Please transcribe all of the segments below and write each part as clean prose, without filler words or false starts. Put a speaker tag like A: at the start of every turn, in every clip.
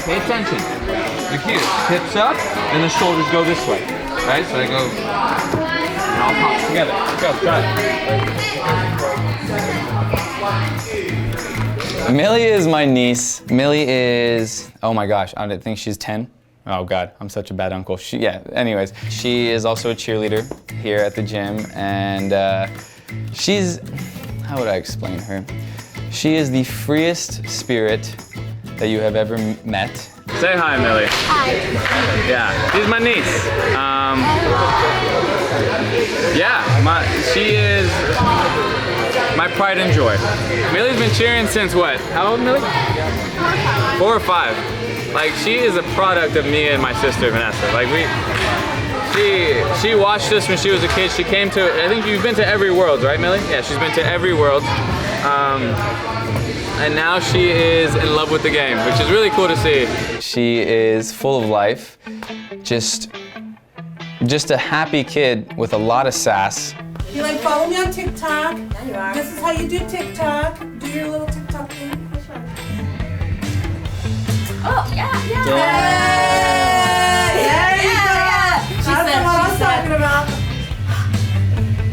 A: pay attention. The cue, hips up, and the shoulders go this way. Right, so they go, and all pop together. Let's go, try it.
B: Amelia is my niece. Millie is, oh my gosh, I think she's 10. Oh God, I'm such a bad uncle. Anyways, she is also a cheerleader here at the gym, and she's, how would I explain her? She is the freest spirit that you have ever met. Say hi, Millie.
C: Hi.
B: Yeah, she's my niece. She is my pride and joy. Millie's been cheering since what? How old, Millie? 4 or 5. Like, she is a product of me and my sister, Vanessa. Like, she watched us when she was a kid. She came to, I think you've been to every World, right, Millie? Yeah, she's been to every World. And now she is in love with the game, which is really cool to see. She is full of life, just a happy kid with a lot of sass.
D: You like follow me on TikTok? Yeah, you are. This is how you do TikTok. Do your little TikTok thing. Which one?
C: Oh, yeah.
D: There you go. That's what I was talking about.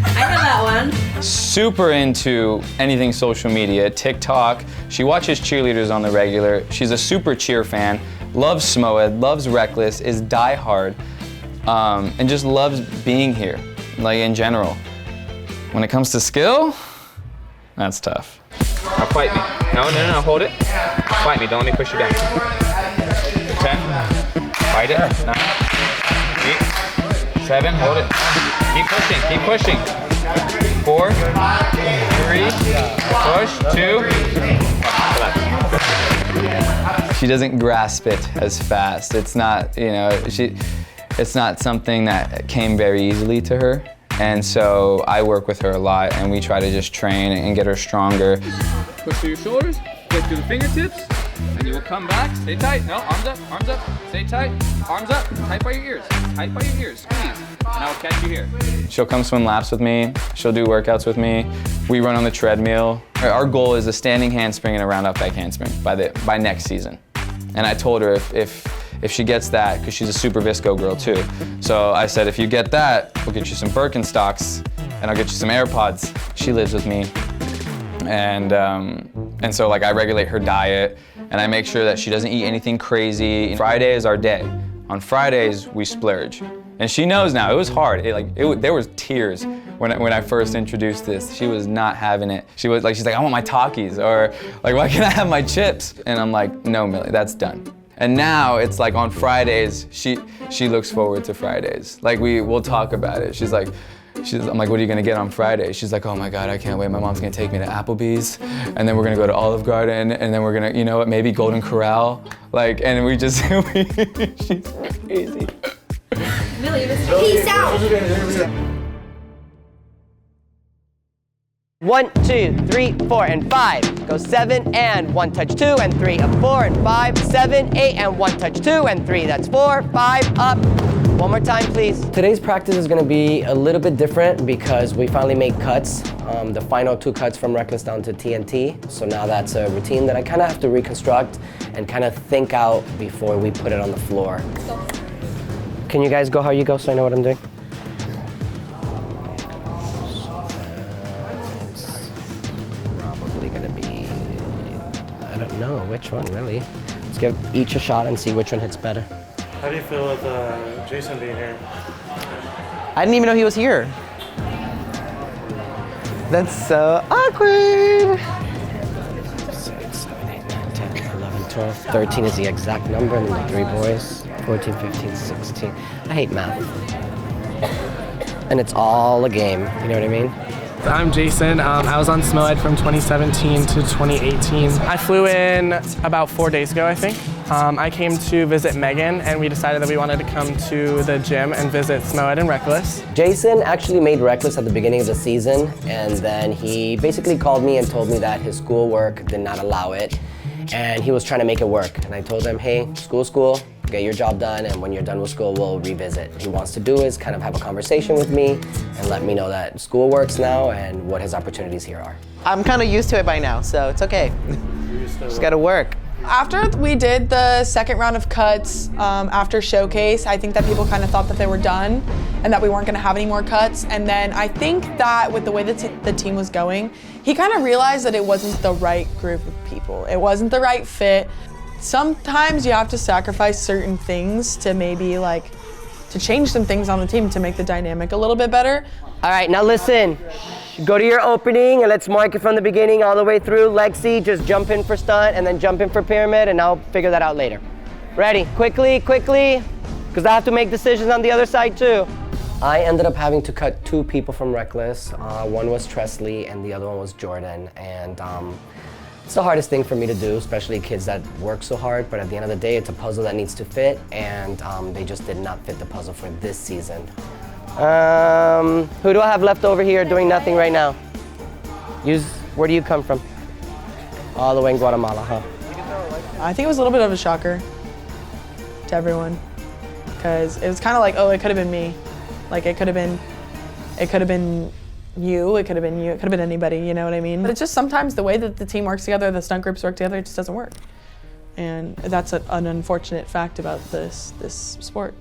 C: I know that one.
B: Super into anything social media, TikTok. She watches Cheerleaders on the regular. She's a super cheer fan, loves Smoed, loves Reckless, is diehard, and just loves being here, like in general. When it comes to skill, that's tough. Now fight me. No, hold it. Fight me, don't let me push you down. 10, fight it, 9, 8, 7, hold it. Keep pushing. 4, 3, push, 2, relax. She doesn't grasp it as fast. It's not, it's not something that came very easily to her. And so I work with her a lot, and we try to just train and get her stronger. Push through your shoulders, get through the fingertips, and you will come back. Stay tight. No, arms up. Stay tight. Arms up. Tight by your ears. Squeeze. And I will catch you here. She'll come swim laps with me. She'll do workouts with me. We run on the treadmill. Our goal is a standing handspring and a round up back handspring by next season. And I told her if she gets that, because she's a super visco girl too. So I said, if you get that, we'll get you some Birkenstocks and I'll get you some AirPods. She lives with me. And so like I regulate her diet and I make sure that she doesn't eat anything crazy. Friday is our day. On Fridays, we splurge. And she knows now, it was hard. There was tears when I first introduced this. She was not having it. She's like, I want my Takis, or like, why can't I have my chips? And I'm like, no, Millie, that's done. And now it's like on Fridays, she looks forward to Fridays. Like we'll talk about it. I'm like, what are you gonna get on Friday? She's like, oh my God, I can't wait. My mom's gonna take me to Applebee's, and then we're gonna go to Olive Garden, and then we're gonna, maybe Golden Corral. Like, and we just, she's crazy.
C: Peace out.
E: 1, 2, 3, 4, and 5. Go 7 and 1 touch 2 and 3 up 4 and 5, 7, 8 and 1 touch 2 and 3. That's 4, 5 up. One more time, please. Today's practice is going to be a little bit different because we finally made cuts. The final 2 cuts from Reckless down to TNT. So now that's a routine that I kind of have to reconstruct and kind of think out before we put it on the floor. Can you guys go how you go so I know what I'm doing? I don't know which one, really. Let's give each a shot and see which one hits better.
F: How do you feel with Jason being here?
E: I didn't even know he was here. That's so awkward. 6, 7, 8, 9, 10, 11, 12, 13 is the exact number, and the 3 boys. 14, 15, 16. I hate math. And it's all a game, you know what I mean?
G: I'm Jason. I was on SMOED from 2017 to 2018. I flew in about 4 days ago, I think. I came to visit Megan, and we decided that we wanted to come to the gym and visit SMOED and Reckless.
E: Jason actually made Reckless at the beginning of the season, and then he basically called me and told me that his schoolwork did not allow it, and he was trying to make it work. And I told him, hey, school, get your job done, and when you're done with school, we'll revisit. What he wants to do is kind of have a conversation with me and let me know that school works now and what his opportunities here are.
H: I'm kind of used to it by now, so it's okay. Just gotta work. After we did the second round of cuts after showcase, I think that people kind of thought that they were done and that we weren't gonna have any more cuts. And then I think that with the way that the team was going, he kind of realized that it wasn't the right group of people. It wasn't the right fit. Sometimes you have to sacrifice certain things to maybe like, to change some things on the team to make the dynamic a little bit better.
E: All right, now listen. Go to your opening and let's mark it from the beginning all the way through. Lexi, just jump in for stunt and then jump in for pyramid, and I'll figure that out later. Ready? Quickly, because I have to make decisions on the other side too. I ended up having to cut 2 people from Reckless. One was Tresley and the other one was Jordan. And it's the hardest thing for me to do, especially kids that work so hard, but at the end of the day, it's a puzzle that needs to fit, and they just did not fit the puzzle for this season. Who do I have left over here doing nothing right now? Where do you come from? All the way in Guatemala, huh?
H: I think it was a little bit of a shocker to everyone, because it was kind of like, oh, it could have been me. Like it could have been you, it could have been you, it could have been anybody, you know what I mean? But it's just sometimes the way that the team works together, the stunt groups work together, it just doesn't work. And that's an unfortunate fact about this sport.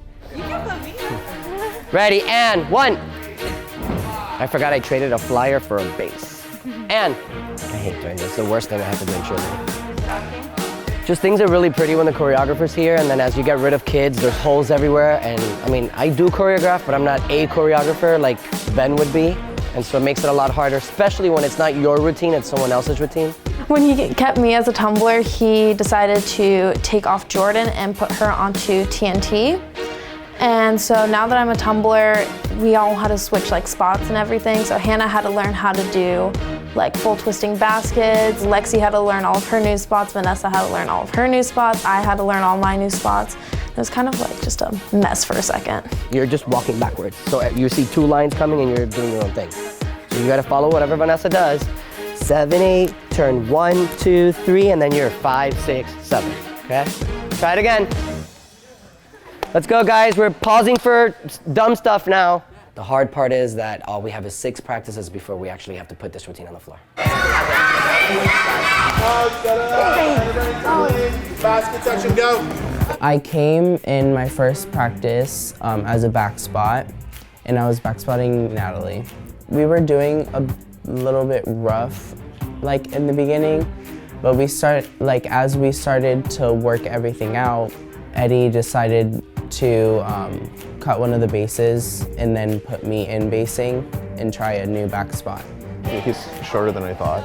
E: Ready, and 1. I forgot I traded a flyer for a base. And, I hate doing this, the worst thing I have to do in cheerleading. Just things are really pretty when the choreographer's here, and then as you get rid of kids, there's holes everywhere, and I mean, I do choreograph, but I'm not a choreographer like Ben would be, and so it makes it a lot harder, especially when it's not your routine, it's someone else's routine.
I: When he kept me as a tumbler, he decided to take off Jordan and put her onto TNT. And so now that I'm a tumbler, we all had to switch like spots and everything. So Hannah had to learn how to do like full twisting baskets. Lexi had to learn all of her new spots. Vanessa had to learn all of her new spots. I had to learn all my new spots. It was kind of like just a mess for a second.
E: You're just walking backwards. So you see 2 lines coming and you're doing your own thing. So you gotta follow whatever Vanessa does. 7, 8, turn 1, 2, 3, and then you're 5, 6, 7, okay? Try it again. Let's go, guys. We're pausing for dumb stuff now. The hard part is that all we have is 6 practices before we actually have to put this routine on the floor.
F: Basket section, go.
J: I came in my first practice as a back spot, and I was back spotting Natalie. We were doing a little bit rough, like in the beginning, but as we started to work everything out, Eddie decided to cut one of the bases and then put me in basing and try a new back spot.
F: He's shorter than I thought.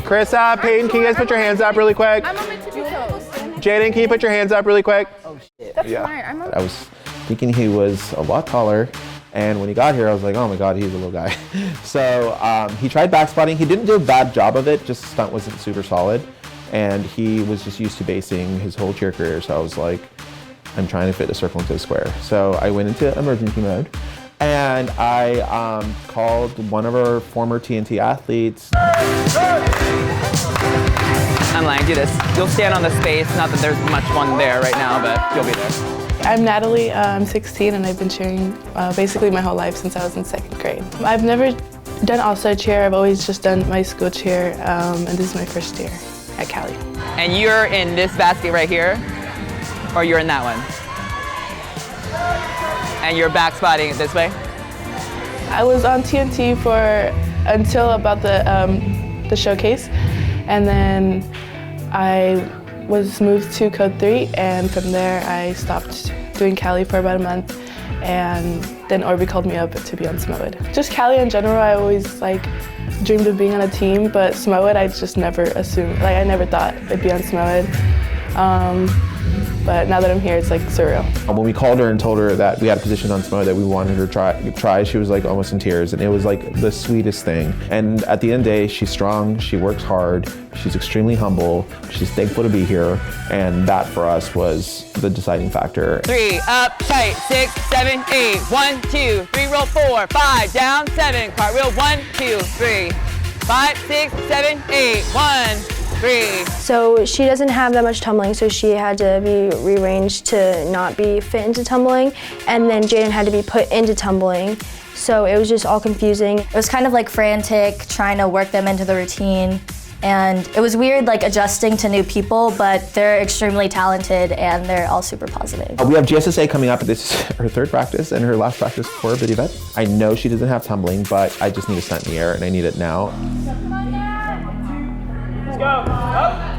F: Chris, Peyton, can you guys put your hands up really quick?
C: I'm on my tippy toes.
F: Jaden, can you put your hands up really quick?
E: Oh shit.
C: That's fine.
K: I was thinking he was a lot taller, and when he got here I was like, oh my god, he's a little guy. So he tried back spotting. He didn't do a bad job of it, just stunt wasn't super solid, and he was just used to basing his whole cheer career, so I was like, I'm trying to fit a circle into a square. So I went into emergency mode, and I called one of our former TNT athletes.
B: I'm lying, do this. You'll stand on the space, not that there's much one there right now, but you'll be there.
L: I'm Natalie, I'm 16, and I've been cheering basically my whole life since I was in 2nd grade. I've never done All Star Cheer, I've always just done my school cheer, and this is my first year at Cali.
B: And you're in this basket right here? Or you're in that one? And you're back spotting it this way?
L: I was on TNT until about the showcase, and then I was moved to Code 3, and from there I stopped doing Cali for about a month, and then Orby called me up to be on Smoed. Just Cali in general, I always dreamed of being on a team, but Smoed I just never assumed, I never thought I'd be on Smoed. But now that I'm here, it's surreal.
K: When we called her and told her that we had a position on Smo that we wanted her to try, she was almost in tears, and it was the sweetest thing. And at the end of the day, she's strong, she works hard, she's extremely humble, she's thankful to be here, and that for us was the deciding factor.
B: 3, up, tight, 6, 7, 8, 1, 2, 3, roll 4, 5, down, 7, cartwheel, 1, 2, 3, 5, 6, 7, 8, 1, 3.
I: So she doesn't have that much tumbling, so she had to be rearranged to not be fit into tumbling, and then Jaden had to be put into tumbling. So it was just all confusing.
C: It was kind of frantic, trying to work them into the routine,
M: And it was weird like adjusting to new people, but they're extremely talented and they're all super positive.
K: We have GSSA coming up. This is her third practice and her last practice for video vet. I know she doesn't have tumbling, but I just need a stunt in the air and I need it now.
N: Let's go. Up.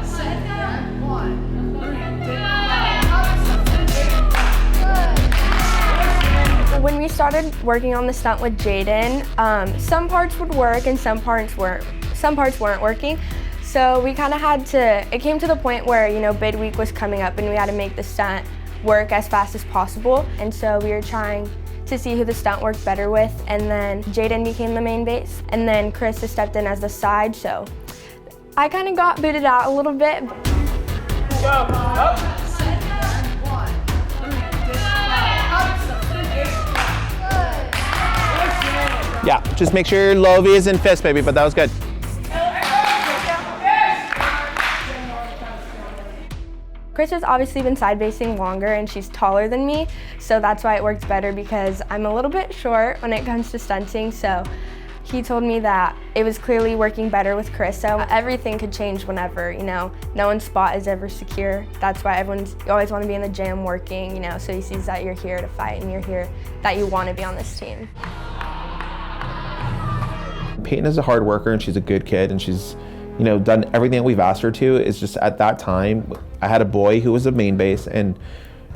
O: When we started working on the stunt with Jaden, some parts would work and some parts weren't working. So we kind of had to, it came to the point where, you know, bid week was coming up and we had to make the stunt work as fast as possible. And so we were trying to see who the stunt worked better with. And then Jaden became the main base. And then Chris has stepped in as the side. So I kind of got booted out a little bit.
N: Let's go. Up.
F: Yeah, just make sure your low V is in fist, baby, but that was good.
O: Chris has obviously been side basing longer and she's taller than me, so that's why it works better because I'm a little bit short when it comes to stunting, so he told me that it was clearly working better with Chris, so everything could change whenever, you know, no one's spot is ever secure. That's why you always want to be in the gym working, you know, so he sees that you're here to fight and you're here, that you want to be on this team.
K: Peyton is a hard worker and she's a good kid and she's, you know, done everything that we've asked her to. It's just at that time, I had a boy who was a main base and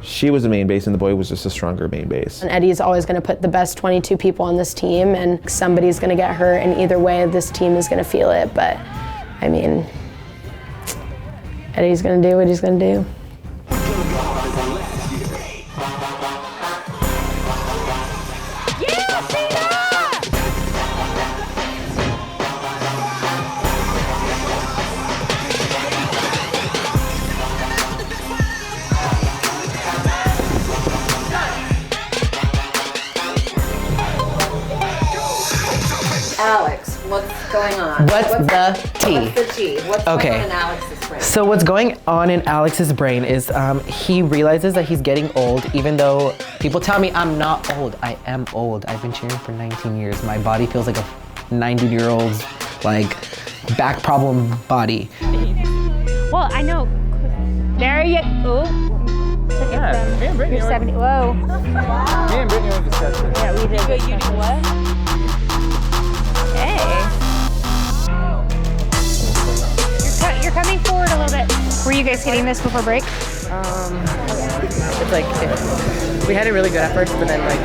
K: she was a main base and the boy was just a stronger main base.
P: And Eddie's always gonna put the best 22 people on this team and somebody's gonna get hurt and either way this team is gonna feel it. But I mean, Eddie's gonna do what he's gonna do.
Q: Alex, what's going on?
E: What's the tea?
Q: What's the tea? What's going on in Alex's brain?
E: So what's going on in Alex's brain is he realizes that he's getting old, even though people tell me I'm not old. I am old. I've been cheering for 19 years. My body feels like a 90-year-old's like back problem body.
R: Well, I know. There you go.
N: Yeah, me and Brittany
R: You're 70. Whoa.
N: Me and Brittany were discussing.
R: Yeah, we did.
C: You do what?
R: Hey. You're coming forward a little bit. Were you guys getting this before break?
E: It's like, we had it really good at first, but then like,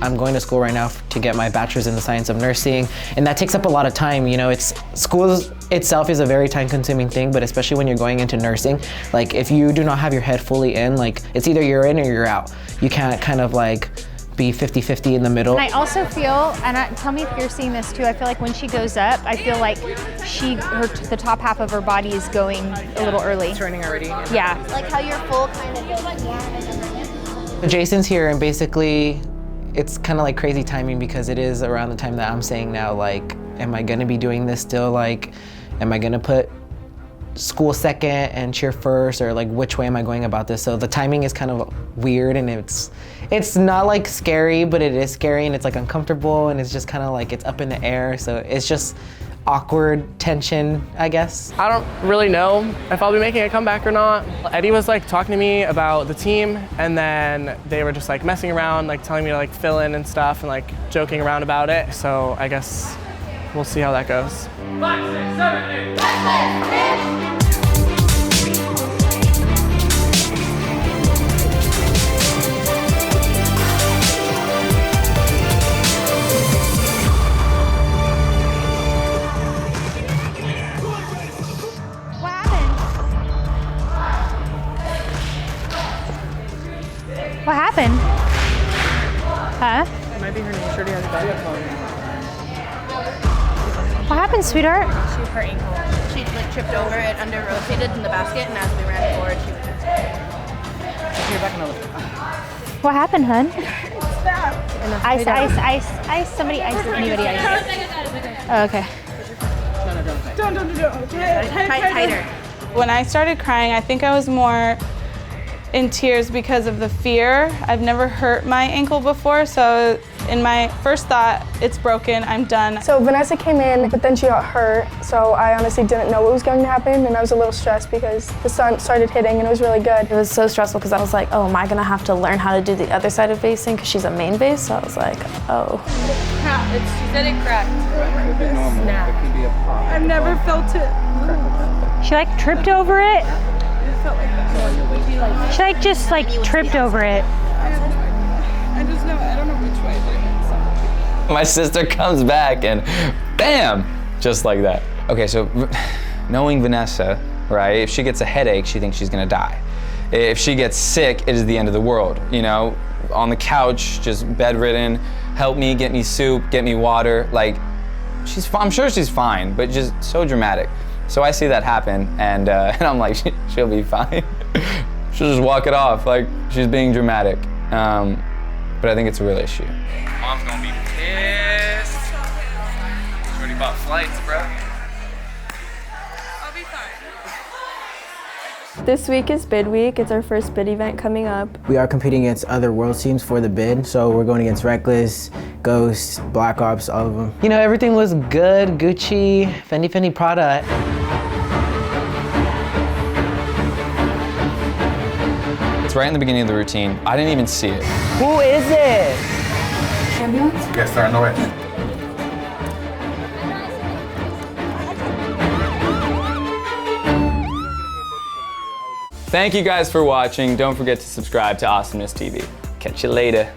E: I'm going to school right now to get my bachelor's in the science of nursing, and that takes up a lot of time. You know, school itself is a very time-consuming thing, but especially when you're going into nursing, like if you do not have your head fully in, like it's either you're in or you're out. You can't kind of like be 50-50 in the middle.
R: And I also feel, and tell me if you're seeing this too, I feel like when she goes up, I feel like the top half of her body is going a little early.
E: It's running already.
R: Yeah.
C: Like how you're full kind of.
E: Jason's here, and basically it's kind of like crazy timing because it is around the time that I'm saying now, like, am I gonna be doing this still? Like, am I gonna put school second and cheer first, or like which way am I going about this? So the timing is kind of weird, and it's not like scary, but it is scary, and it's like uncomfortable, and it's just kind of like it's up in the air. So it's just awkward tension, I guess.
G: I don't really know if I'll be making a comeback or not. Eddie was like talking to me about the team, and then they were just like messing around, like telling me to like fill in and stuff and like joking around about it. So I guess we'll see how that goes.
N: 5, 6, 7, 8.
R: What happened? Huh?
E: It might be her name. Shorty has back.
R: What happened, sweetheart?
C: She her ankle. She like tripped over it, under rotated in the basket, and as we ran forward, she was just.
E: You're back in
R: What happened, hun? Ice. Somebody ice. Anybody ice. Oh, okay.
D: Don't. Tighter. When I started crying, I think I was more
L: in tears because of the fear. I've never hurt my ankle before, so in my first thought, it's broken, I'm done.
S: So Vanessa came in, but then she got hurt, so I honestly didn't know what was going to happen, and I was a little stressed because the stunt started hitting and it was really good.
I: It was so stressful because I was like, oh, am I gonna have to learn how to do the other side of basing because she's a main base? So I was like, oh.
C: She said it cracked.
L: I've never felt it.
R: She like tripped over it. She like just like tripped over it.
L: I just know, I don't know which way, but it went something.
B: My sister comes back and bam, just like that. Okay, so knowing Vanessa, right, if she gets a headache, she thinks she's gonna die. If she gets sick, it is the end of the world, you know? On the couch, just bedridden, help me, get me soup, get me water, like, I'm sure she's fine, but just so dramatic. So I see that happen, and I'm like, she'll be fine. She'll just walk it off, like she's being dramatic. But I think it's a real issue. Mom's gonna be pissed. She's already bought flights, bro.
L: I'll be fine.
O: This week is bid week. It's our first bid event coming up.
J: We are competing against other world teams for the bid, so we're going against Reckless, Ghost, Black Ops, all of them.
E: You know, everything was good, Gucci, Fendi, Prada.
B: It's right in the beginning of the routine. I didn't even see it.
E: Who is it?
Q: Ambulance?
K: Yes, they're on the way.
B: Thank you guys for watching. Don't forget to subscribe to Awesomeness TV. Catch you later.